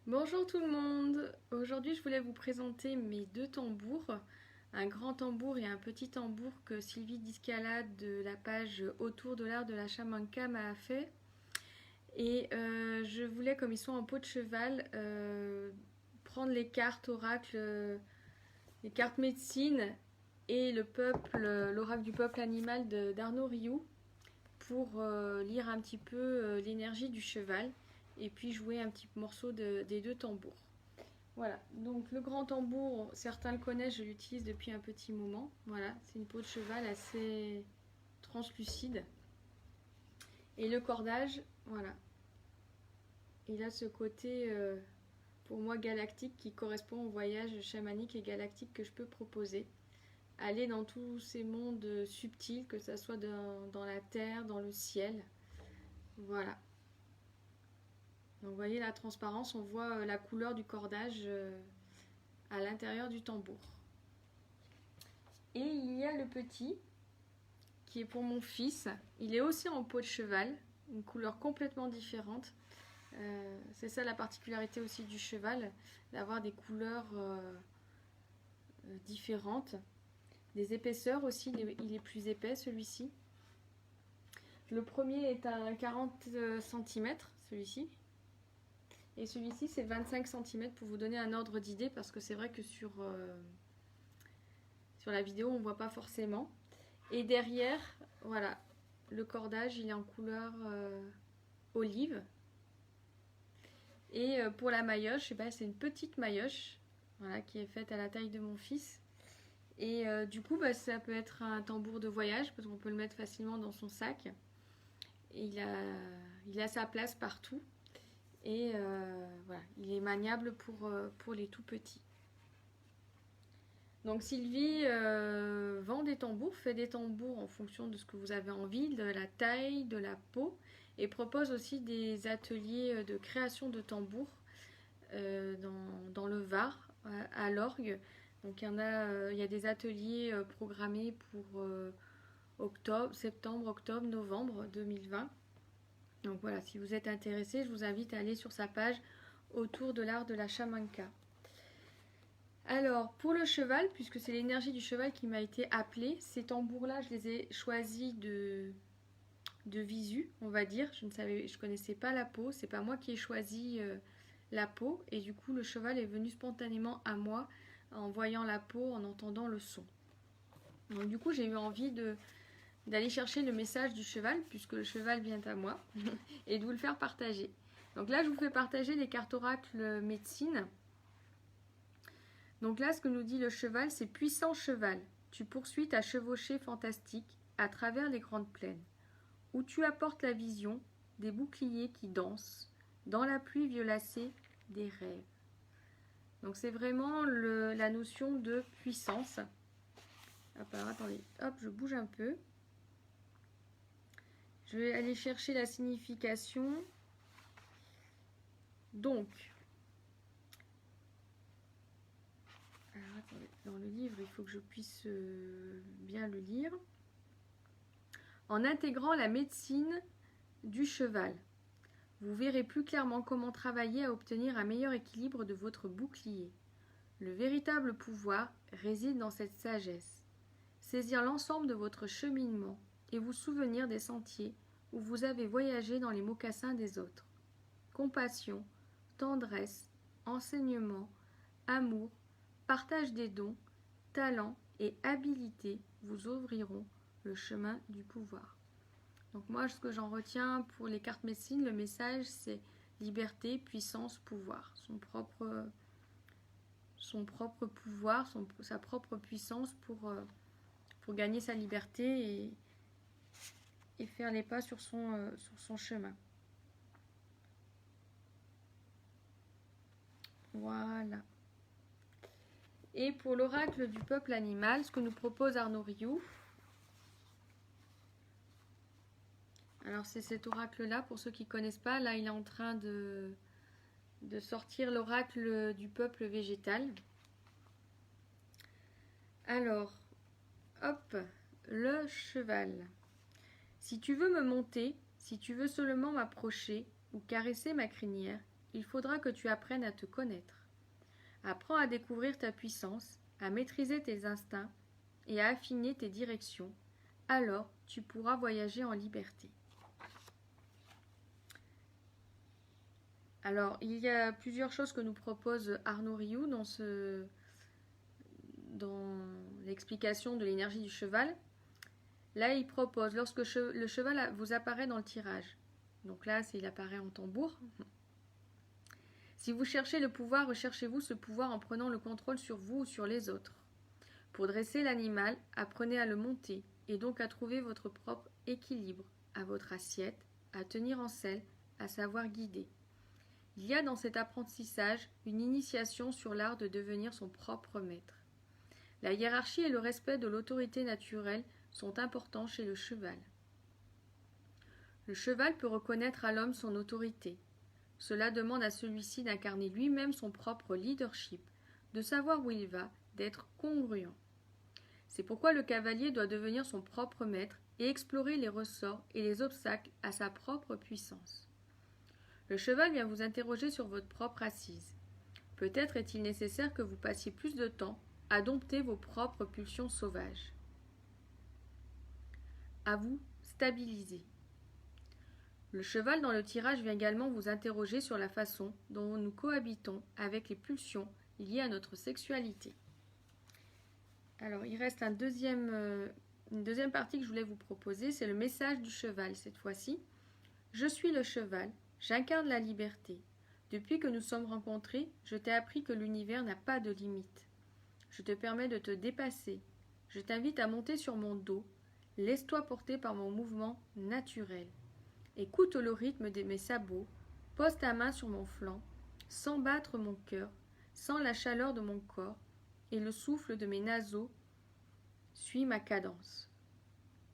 Bonjour tout le monde. Aujourd'hui, je voulais vous présenter mes deux tambours, un grand tambour et un petit tambour que Sylvie Discalade de la page Autour de l'art de la chamanka m'a fait. Et je voulais, comme ils sont en peau de cheval, prendre les cartes oracle, les cartes médecine et le peuple, l'oracle du peuple animal d'Arnaud Rioux pour lire un petit peu l'énergie du cheval et puis jouer un petit morceau des deux tambours. Voilà, donc le grand tambour, certains le connaissent, je l'utilise depuis un petit moment. Voilà, c'est une peau de cheval assez translucide. Et le cordage, voilà, il a ce côté, pour moi, galactique qui correspond au voyage chamanique et galactique que je peux proposer. Aller dans tous ces mondes subtils, que ce soit dans la terre, dans le ciel. Voilà. Donc vous voyez la transparence, on voit la couleur du cordage à l'intérieur du tambour. Et il y a le petit qui est pour mon fils. Il est aussi en peau de cheval, une couleur complètement différente. C'est ça la particularité aussi du cheval, d'avoir des couleurs différentes. Des épaisseurs aussi, il est plus épais celui-ci. Le premier est à 40 cm, celui-ci. Et celui-ci, c'est 25 cm pour vous donner un ordre d'idée, parce que c'est vrai que sur la vidéo, on ne voit pas forcément. Et derrière, voilà, le cordage, il est en couleur olive. Et pour la maillotche, c'est une petite maillotche, voilà, qui est faite à la taille de mon fils. Et du coup, ça peut être un tambour de voyage, parce qu'on peut le mettre facilement dans son sac. Et il a sa place partout. Et voilà, il est maniable pour les tout petits. Donc Sylvie vend des tambours, fait des tambours en fonction de ce que vous avez envie, de la taille, de la peau, et propose aussi des ateliers de création de tambours dans le Var, à l'orgue. Donc il y a des ateliers programmés pour septembre, octobre, novembre 2020. Donc voilà, si vous êtes intéressé, je vous invite à aller sur sa page Autour de l'art de la chamanka. Alors, pour le cheval, puisque c'est l'énergie du cheval qui m'a été appelée, ces tambours-là, je les ai choisis de visu, on va dire. Je connaissais pas la peau, c'est pas moi qui ai choisi la peau, et du coup, le cheval est venu spontanément à moi en voyant la peau, en entendant le son. Donc, du coup, j'ai eu envie d'aller chercher le message du cheval, puisque le cheval vient à moi, et de vous le faire partager. Donc là, je vous fais partager les cartes oracles médecine. Donc là, ce que nous dit le cheval, c'est puissant cheval. Tu poursuis ta chevauchée fantastique à travers les grandes plaines, où tu apportes la vision des boucliers qui dansent dans la pluie violacée des rêves. Donc c'est vraiment la notion de puissance. Hop, alors attendez, hop, je bouge un peu. Je vais aller chercher la signification. Donc, alors attendez, dans le livre, il faut que je puisse bien le lire. En intégrant la médecine du cheval, vous verrez plus clairement comment travailler à obtenir un meilleur équilibre de votre bouclier. Le véritable pouvoir réside dans cette sagesse. Saisir l'ensemble de votre cheminement et vous souvenir des sentiers où vous avez voyagé dans les mocassins des autres. Compassion, tendresse, enseignement, amour, partage des dons, talents et habilités vous ouvriront le chemin du pouvoir. Donc moi, ce que j'en retiens pour les cartes médecine, le message, c'est liberté, puissance, pouvoir. Son propre pouvoir, sa propre puissance pour gagner sa liberté et faire les pas sur son chemin. Voilà. Et pour l'oracle du peuple animal, ce que nous propose Arnaud Rioux, alors c'est cet oracle-là, pour ceux qui ne connaissent pas, là il est en train de sortir l'oracle du peuple végétal. Alors, hop, le cheval. Si tu veux me monter, si tu veux seulement m'approcher ou caresser ma crinière, il faudra que tu apprennes à te connaître. Apprends à découvrir ta puissance, à maîtriser tes instincts et à affiner tes directions. Alors, tu pourras voyager en liberté. Alors, il y a plusieurs choses que nous propose Arnaud Rioux dans l'explication de l'énergie du cheval. Là, il propose, lorsque le cheval vous apparaît dans le tirage, donc là, il apparaît en tambour. Si vous cherchez le pouvoir, recherchez-vous ce pouvoir en prenant le contrôle sur vous ou sur les autres. Pour dresser l'animal, apprenez à le monter et donc à trouver votre propre équilibre, à votre assiette, à tenir en selle, à savoir guider. Il y a dans cet apprentissage une initiation sur l'art de devenir son propre maître. La hiérarchie et le respect de l'autorité naturelle sont importants chez le cheval. Le cheval peut reconnaître à l'homme son autorité. Cela demande à celui-ci d'incarner lui-même son propre leadership, de savoir où il va, d'être congruent. C'est pourquoi le cavalier doit devenir son propre maître et explorer les ressorts et les obstacles à sa propre puissance. Le cheval vient vous interroger sur votre propre assise. Peut-être est-il nécessaire que vous passiez plus de temps à dompter vos propres pulsions sauvages. À vous stabiliser. Le cheval dans le tirage vient également vous interroger sur la façon dont nous cohabitons avec les pulsions liées à notre sexualité. Alors, il reste une deuxième partie que je voulais vous proposer, c'est le message du cheval cette fois-ci. Je suis le cheval, j'incarne la liberté. Depuis que nous sommes rencontrés, je t'ai appris que l'univers n'a pas de limite. Je te permets de te dépasser. Je t'invite à monter sur mon dos. Laisse-toi porter par mon mouvement naturel. Écoute le rythme de mes sabots. Pose ta main sur mon flanc. Sens battre mon cœur. Sens la chaleur de mon corps. Et le souffle de mes naseaux. Suis ma cadence.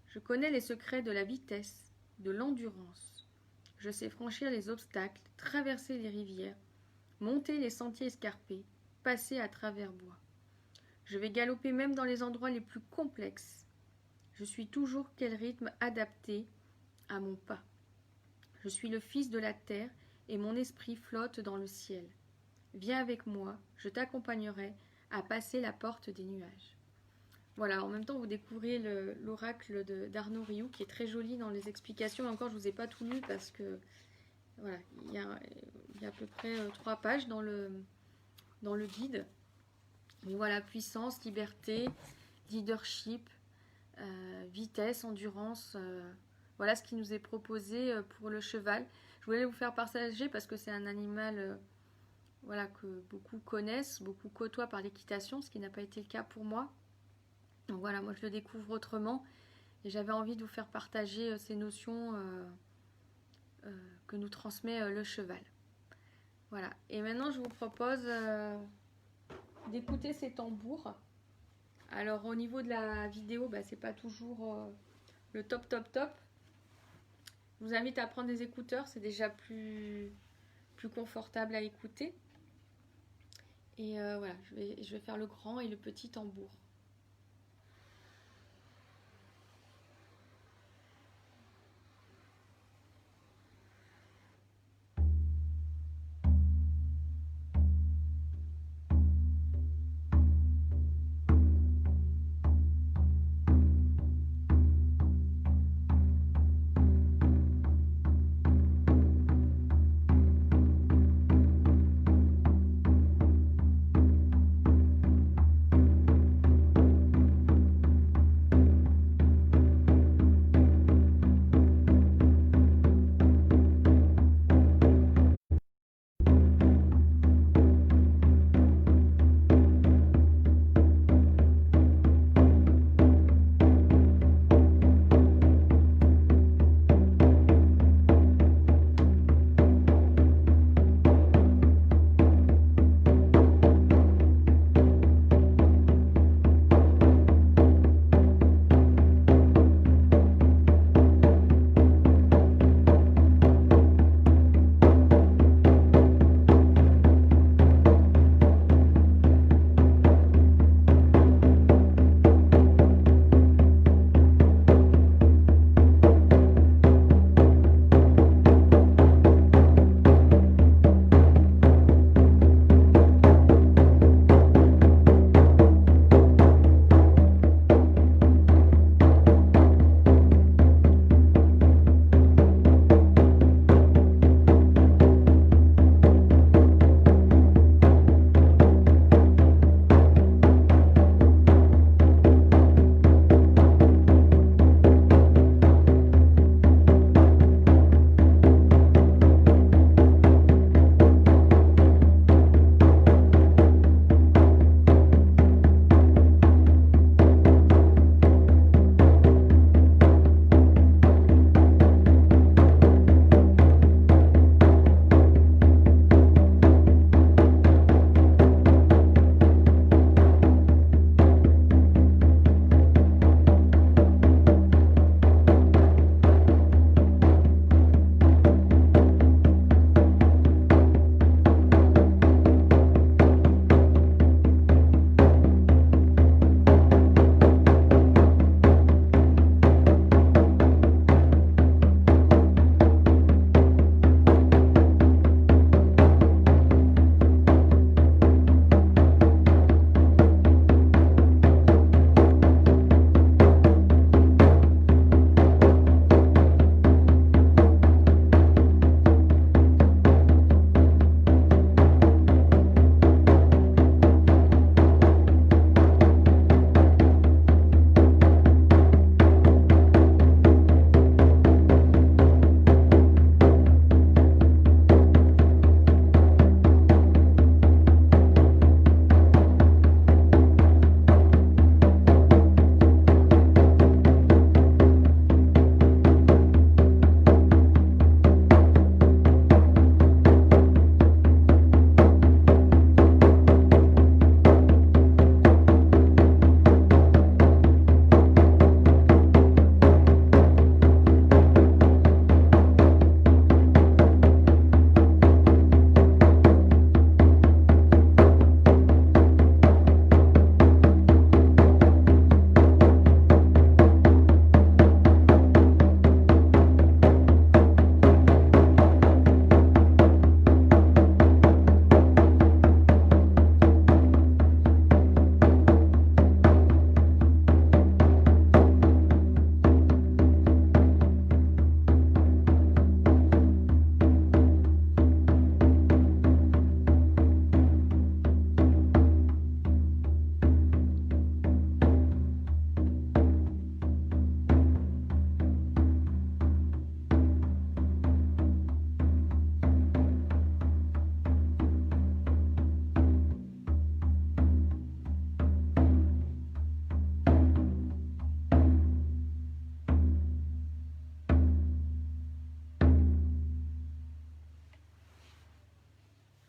Je connais les secrets de la vitesse, de l'endurance. Je sais franchir les obstacles, traverser les rivières, monter les sentiers escarpés, passer à travers bois. Je vais galoper même dans les endroits les plus complexes. Je suis toujours quel rythme adapté à mon pas. Je suis le fils de la terre et mon esprit flotte dans le ciel. Viens avec moi, je t'accompagnerai à passer la porte des nuages. Voilà, en même temps vous découvrez l'oracle d'Arnaud Rioux qui est très joli dans les explications. Encore je ne vous ai pas tout lu parce que voilà, il y a à peu près 3 pages dans le guide. Donc voilà, puissance, liberté, leadership, vitesse, endurance, voilà ce qui nous est proposé pour le cheval. Je voulais vous faire partager parce que c'est un animal voilà, que beaucoup connaissent, beaucoup côtoient par l'équitation, ce qui n'a pas été le cas pour moi. Donc voilà, moi je le découvre autrement et j'avais envie de vous faire partager ces notions que nous transmet le cheval. Voilà, et maintenant je vous propose d'écouter ces tambours. Alors au niveau de la vidéo, c'est pas toujours le top. Je vous invite à prendre des écouteurs, c'est déjà plus confortable à écouter. Et voilà, je vais faire le grand et le petit tambour.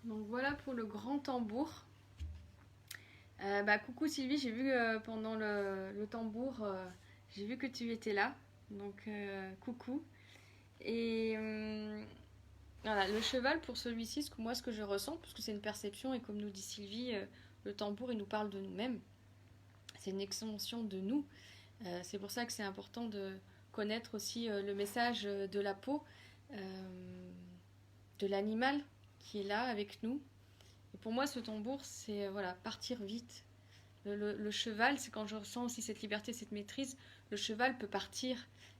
Donc voilà pour le grand tambour. Coucou Sylvie, j'ai vu pendant le tambour, j'ai vu que tu étais là. Donc coucou. Et voilà, le cheval pour celui-ci, ce que je ressens, parce que c'est une perception, et comme nous dit Sylvie, le tambour il nous parle de nous-mêmes. C'est une extension de nous. C'est pour ça que c'est important de connaître aussi le message de la peau, de l'animal qui est là avec nous. Et pour moi, ce tambour, c'est voilà, partir vite. Le cheval, c'est quand je ressens aussi cette liberté, cette maîtrise, le cheval peut partir.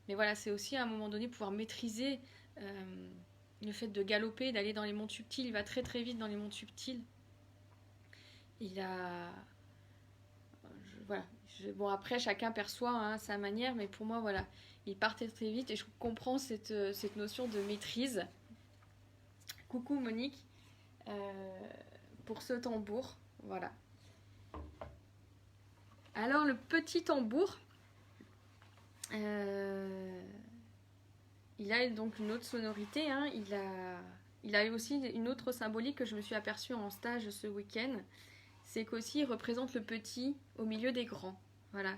Mais voilà, c'est aussi à un moment donné pouvoir maîtriser le fait de galoper, d'aller dans les mondes subtils. Il va très très vite dans les mondes subtils. Il a... voilà. Bon, après, chacun perçoit hein, sa manière, mais pour moi, voilà, il partait très vite et je comprends cette notion de maîtrise. Coucou Monique, pour ce tambour, voilà. Alors, le petit tambour, il a donc une autre sonorité, hein. Il a aussi une autre symbolique que je me suis aperçue en stage ce week-end. C'est qu'aussi il représente le petit au milieu des grands. Voilà.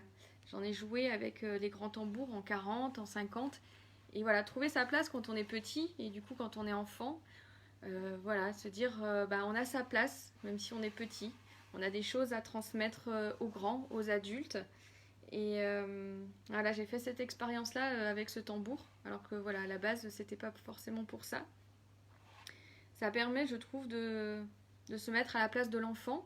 J'en ai joué avec les grands tambours en 40, en 50. Et voilà, trouver sa place quand on est petit et du coup quand on est enfant. Voilà, se dire on a sa place, même si on est petit. On a des choses à transmettre aux grands, aux adultes. Et voilà, j'ai fait cette expérience-là avec ce tambour. Alors que voilà, à la base, c'était pas forcément pour ça. Ça permet, je trouve, de se mettre à la place de l'enfant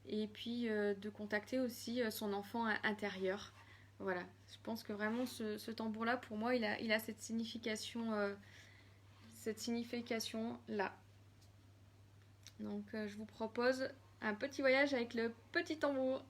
et puis de contacter aussi son enfant intérieur. Voilà, je pense que vraiment ce tambour-là, pour moi, il a cette signification-là. Donc je vous propose un petit voyage avec le petit tambour.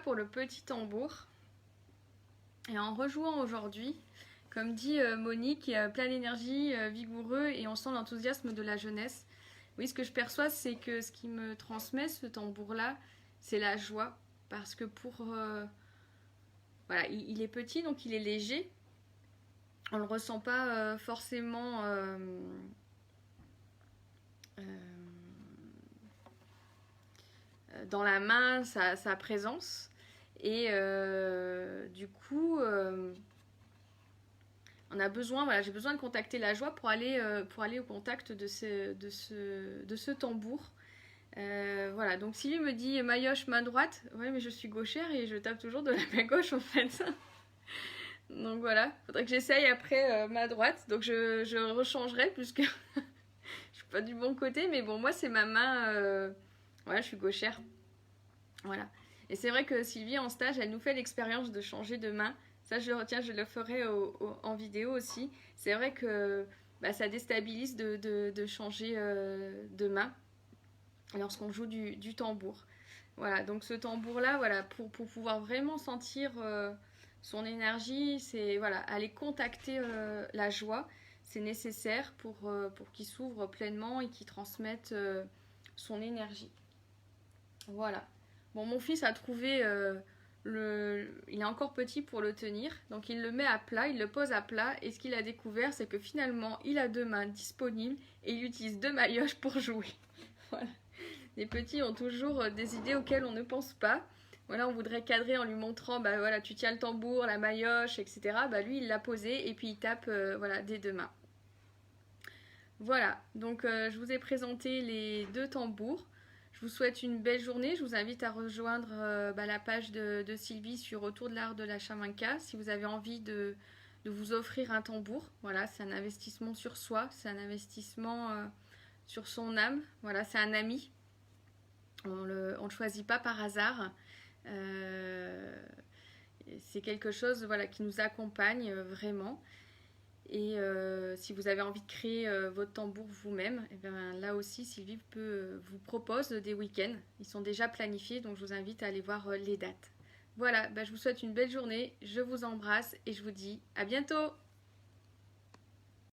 pour le petit tambour. Et en rejouant aujourd'hui, comme dit Monique, il y a plein d'énergie, vigoureux et on sent l'enthousiasme de la jeunesse. Oui, ce que je perçois, c'est que ce qui me transmet ce tambour-là, c'est la joie. Parce que voilà, il est petit, donc il est léger. On ne le ressent pas forcément dans la main, sa présence. Et du coup, on a besoin, voilà, j'ai besoin de contacter la joie pour aller au contact de ce tambour. Voilà, donc Sylvie me dit maillotche main droite. Ouais, mais je suis gauchère et je tape toujours de la main gauche en fait. Donc voilà, faudrait que j'essaye après main droite. Donc je rechangerai puisque je suis pas du bon côté, mais bon, moi c'est ma main. Voilà, je suis gauchère. Voilà. Et c'est vrai que Sylvie en stage, elle nous fait l'expérience de changer de main. Ça, je le retiens, je le ferai en vidéo aussi. C'est vrai que ça déstabilise de changer de main lorsqu'on joue du tambour. Voilà, donc ce tambour-là, voilà, pour pouvoir vraiment sentir son énergie, c'est voilà, aller contacter la joie, c'est nécessaire pour qu'il s'ouvre pleinement et qu'il transmette son énergie. Voilà. Bon, mon fils a trouvé il est encore petit pour le tenir, donc il le met à plat, il le pose à plat, et ce qu'il a découvert, c'est que finalement, il a 2 mains disponibles et il utilise 2 maillotches pour jouer. Voilà. Les petits ont toujours des idées auxquelles on ne pense pas. Voilà, on voudrait cadrer en lui montrant, bah voilà, tu tiens le tambour, la maillotche, etc. Bah lui, il l'a posé et puis il tape, voilà, des 2 mains. Voilà, donc je vous ai présenté les 2 tambours. Je vous souhaite une belle journée. Je vous invite à rejoindre la page de Sylvie sur Autour de l'art de la Chamanka si vous avez envie de vous offrir un tambour. Voilà, c'est un investissement sur soi, c'est un investissement sur son âme. Voilà, c'est un ami. On le choisit pas par hasard. C'est quelque chose voilà, qui nous accompagne vraiment. Et si vous avez envie de créer votre tambour vous-même, et bien là aussi Sylvie vous propose des week-ends. Ils sont déjà planifiés, donc je vous invite à aller voir les dates. Voilà, je vous souhaite une belle journée, je vous embrasse et je vous dis à bientôt.